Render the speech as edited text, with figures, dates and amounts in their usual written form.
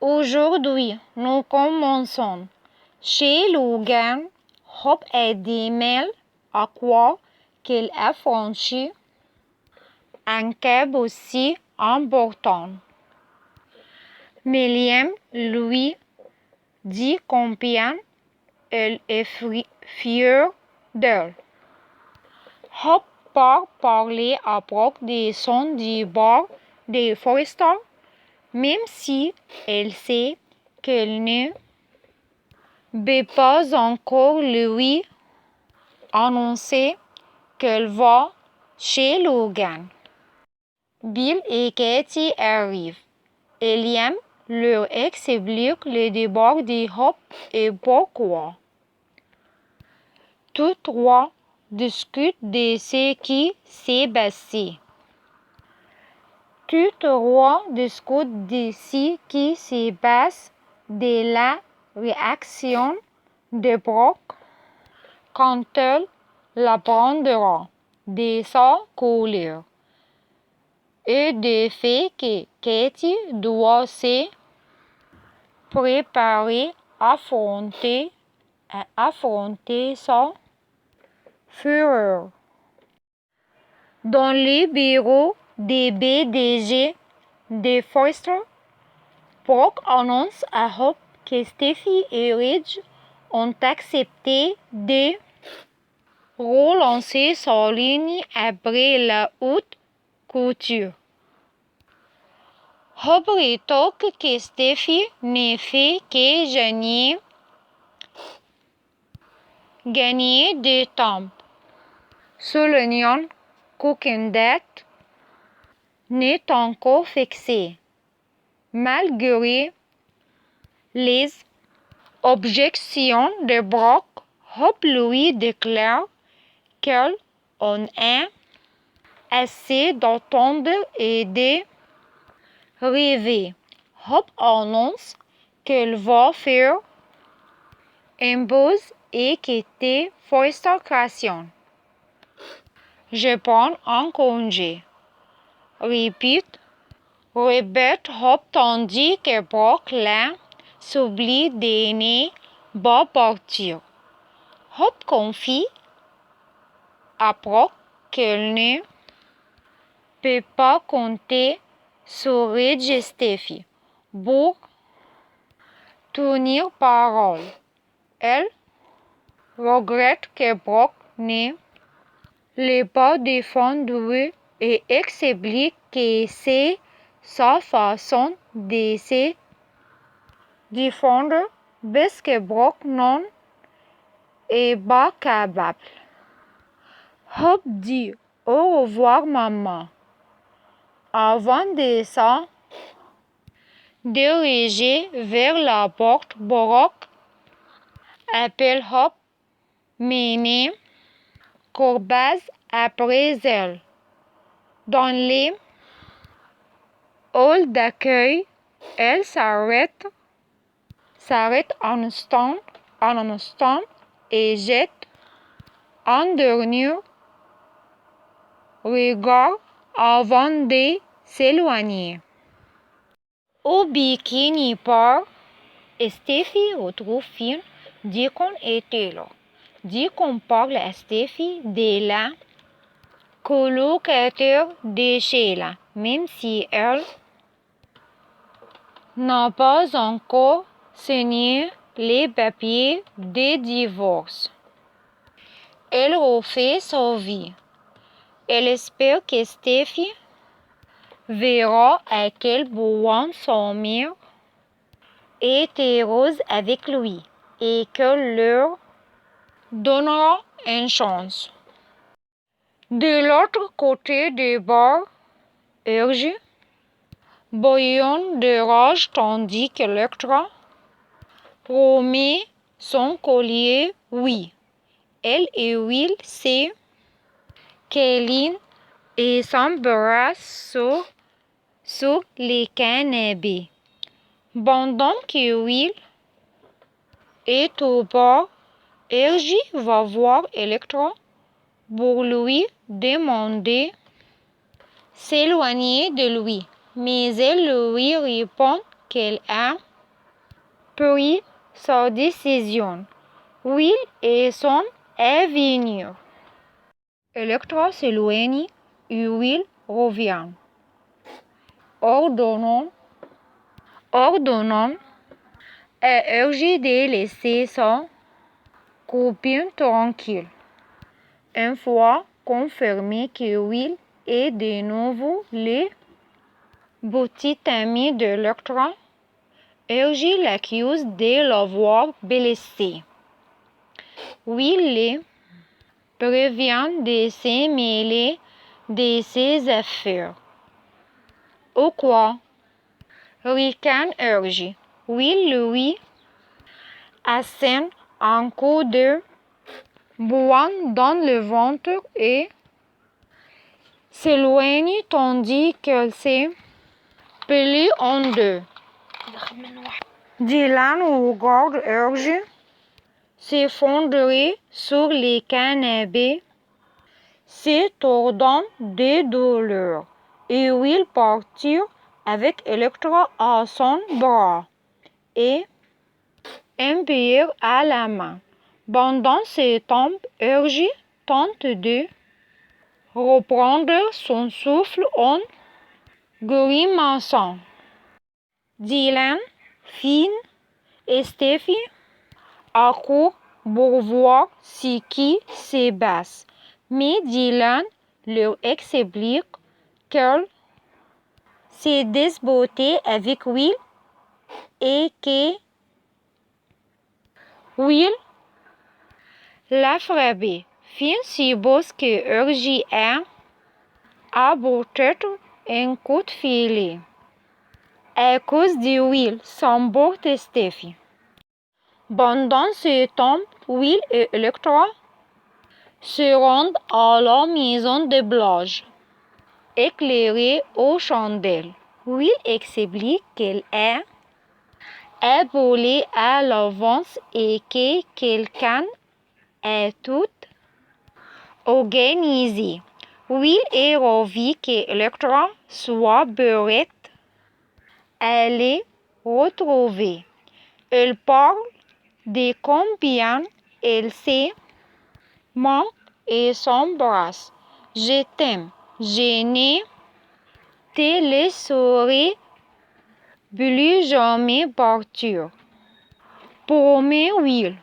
Aujourd'hui, nous commençons. Chez Logan, Hope a des mal à croire qu'il a franchi un cap aussi important. William lui dit combien elle est fière d'elle. Hope part parler à propos des sons du bar des Forrester, même si elle sait qu'elle ne peut pas encore lui annoncer qu'elle va chez Logan. Bill et Katie arrivent. Liam leur explique le départ de Hope et pourquoi. Tous trois discutent de ce qui s'est passé. Tous trois discutent de ce qui se passe, de la réaction de Brooke quand elle l'apprendra, de sa colère et du fait que Katie doit se préparer à affronter sa fureur. Dans le bureau des BDG de Forrester, Brooke annonce à Hope que Steffi et Ridge ont accepté de relancer sa ligne après la haute couture. Hope rétorque que Steffi ne fait que gagner du temps, soulignant qu'aucune date n'est encore fixée. Malgré les objections de Brooke, Hope lui déclare qu'elle en a assez d'attendre et de rêver. Hope annonce qu'elle va faire une pause et quitter Forrester Creations. Je prends un congé, répète Hope tandis que Brooke la supplie de ne pas partir. Hope confie à Brooke qu'elle ne peut pas compter sur Ridge et Steffi pour tenir parole. Elle regrette que Brooke ne l'ait pas défendu et explique que c'est sa façon de se défendre parce que Brooke n'en est pas capable. Hope dit au revoir maman avant de se diriger vers la porte. Brooke appelle Hope mais ne court pas après elle. Dans le hall d'accueil, elle s'arrête un instant et jette un dernier regard avant de s'éloigner. Au Bikini Park, Steffi retrouve Finn dit qu'on était là. Dit qu'on parle à Steffi de la colocataire de Sheila, même si elle n'a pas encore signé les papiers de divorce. Elle refait sa vie. Elle espère que Steffi verra à quel point sa mère est heureuse avec lui et qu'elle leur donnera une chance. De l'autre côté du bar, Urge bouillonne de rage tandis qu'Electra remet son collier. Oui, elle et Will se câlinent et s'embrassent sur les canapés. Pendant que Will est au bar, Urge va voir Electra pour lui demander s'éloigner de lui, mais elle lui répond qu'elle a pris sa décision. Will et son avenir. Electra s'éloigne et Will revient, ordonnant à Urgie de laisser sa copine tranquille. Une fois confirmé que Will est de nouveau le petit ami d'Electra, Urgie l'accuse de l'avoir blessé. Will le prévient de se mêler de ses affaires. Au quoi ricane Urgie. Will lui assène un coup de poing dans le ventre et s'éloigne tandis qu'elle se plie en deux. Dylan regarde Urgie s'effondrer sur le canapé, se tordant de douleur, et Will partir avec Electra à son bras et un bière à la main. Pendant ce temps, Urgie tente de reprendre son souffle en grimaçant. Dylan, Finn et Steffi accourent pour voir ce qui se passe, mais Dylan leur explique qu'elle s'est disputée avec Will et que Will l'a frappé. Finn suppose que Urgie a peut-être un coup de filet à cause de Will, s'emporte Steffi. Pendant ce temps, Will et Electra se rendent à la maison de Blanche, éclairée aux chandelles. Will explique qu'elle a volé à l'avance et que quelqu'un a tout organisé. Will est ravi qu'Electra soit prête à les retrouver. Elle parle de combien elle s'aiment et s'embrasse. Je t'aime, je ne te laisserai plus jamais partir. Promet Will.